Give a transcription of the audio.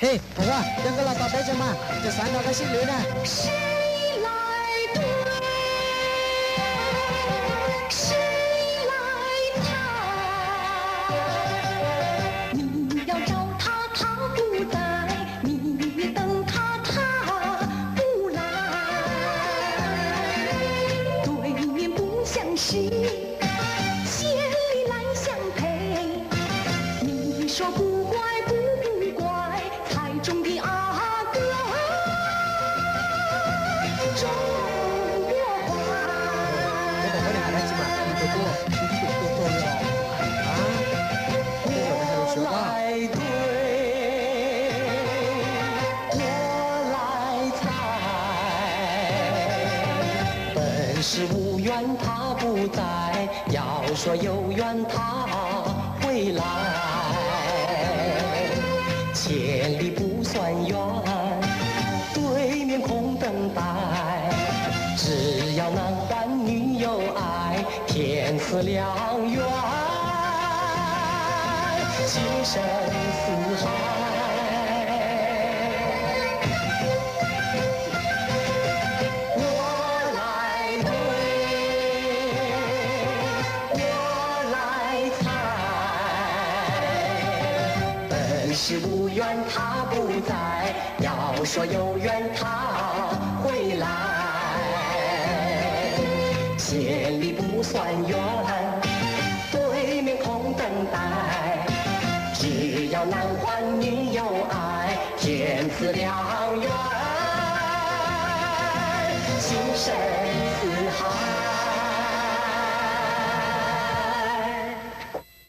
嘿，婆婆，两个老宝贝着嘛，这三道个姓刘呢？谁来对？谁来抬？你要找他，他不在；你等他，他不来。对面不相识，千里来相陪。你说不怪不怪，猜中的阿哥中国话。我婆婆的孩子嘛，你不多，你不多了啊？这个还有学吧？对，我来猜。本是无缘他不在，要说有缘他回来。千里不算远，对面空等待。只要男欢女友爱，天赐良缘。情深似海，我来对，我来猜。本是无缘他不在，要说有缘他回来。千里不算远，对面空等待。只要男欢女友爱，天赐良缘，情深。